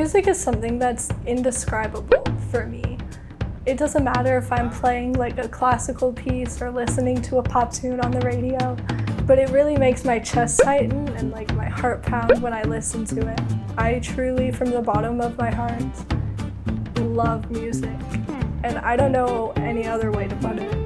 Music is something that's indescribable for me. It doesn't matter if I'm playing like a classical piece or listening to a pop tune on the radio, but it really makes my chest tighten and like my heart pound when I listen to it. I truly, from the bottom of my heart, love music, and I don't know any other way to put it.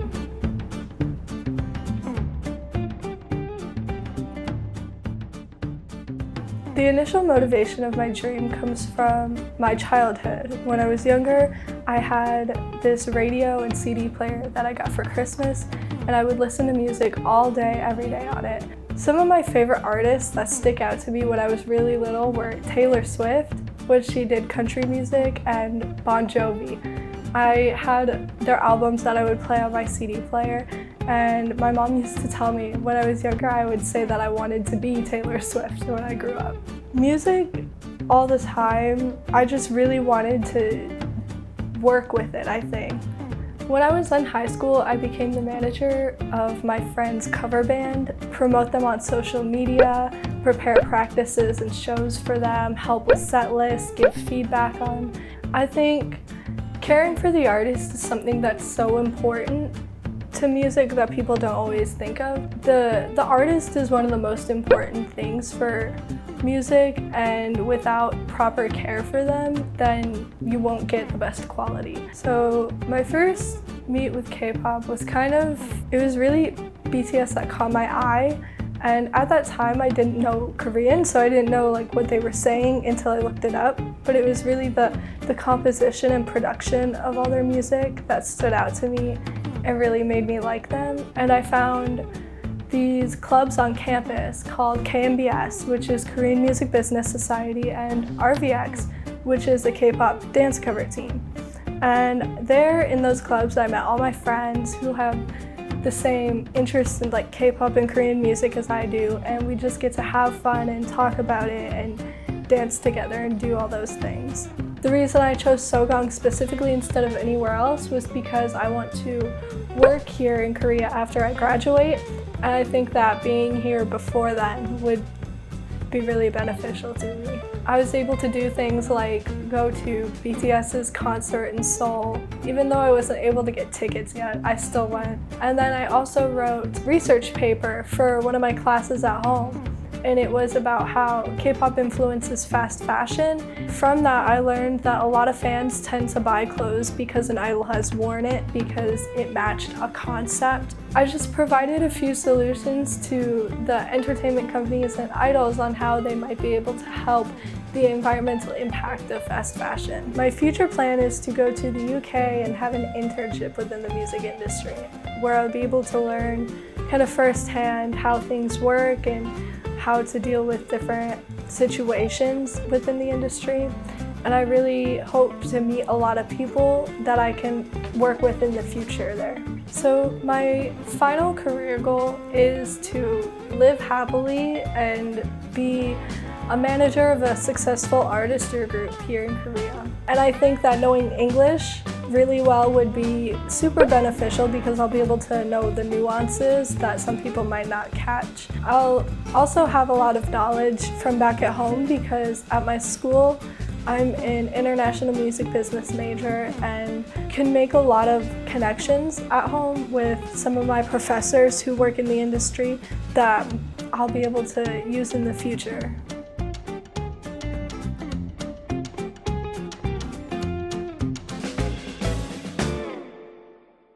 The initial motivation of my dream comes from my childhood. When I was younger, I had this radio and CD player that I got for Christmas, and I would listen to music all day, every day on it. Some of my favorite artists that stick out to me when I was really little were Taylor Swift, which she did country music, and Bon Jovi. I had their albums that I would play on my CD player, and my mom used to tell me when I was younger I would say that I wanted to be Taylor Swift when I grew up. Music all the time, I just really wanted to work with it, I think. When I was in high school, I became the manager of my friend's cover band, promote them on social media, prepare practices and shows for them, help with set lists, give feedback on. I think caring for the artist is something that's so important to music that people don't always think of. The artist is one of the most important things for music, and without proper care for them, then you won't get the best quality. So my first meet with K-pop was it was really BTS that caught my eye. And at that time, I didn't know Korean, so I didn't know like what they were saying until I looked it up. But it was really the composition and production of all their music that stood out to me and really made me like them. And I found these clubs on campus called KMBS, which is Korean Music Business Society, and RVX, which is a K-pop dance cover team. And there in those clubs, I met all my friends who have the same interest in like K-pop and Korean music as I do, and we just get to have fun and talk about it and dance together and do all those things. The reason I chose Sogang specifically instead of anywhere else was because I want to work here in Korea after I graduate, and I think that being here before then would be really beneficial to me. I was able to do things like go to BTS's concert in Seoul. Even though I wasn't able to get tickets yet, I still went. And then I also wrote a research paper for one of my classes at home, and it was about how K-pop influences fast fashion. From that, I learned that a lot of fans tend to buy clothes because an idol has worn it because it matched a concept. I just provided a few solutions to the entertainment companies and idols on how they might be able to help the environmental impact of fast fashion. My future plan is to go to the UK and have an internship within the music industry, where I'll be able to learn kind of firsthand how things work and how to deal with different situations within the industry. And I really hope to meet a lot of people that I can work with in the future there. So my final career goal is to live happily and be a manager of a successful artistry group here in Korea. And I think that knowing English really well would be super beneficial because I'll be able to know the nuances that some people might not catch. I'll also have a lot of knowledge from back at home because at my school, I'm an international music business major and can make a lot of connections at home with some of my professors who work in the industry that I'll be able to use in the future.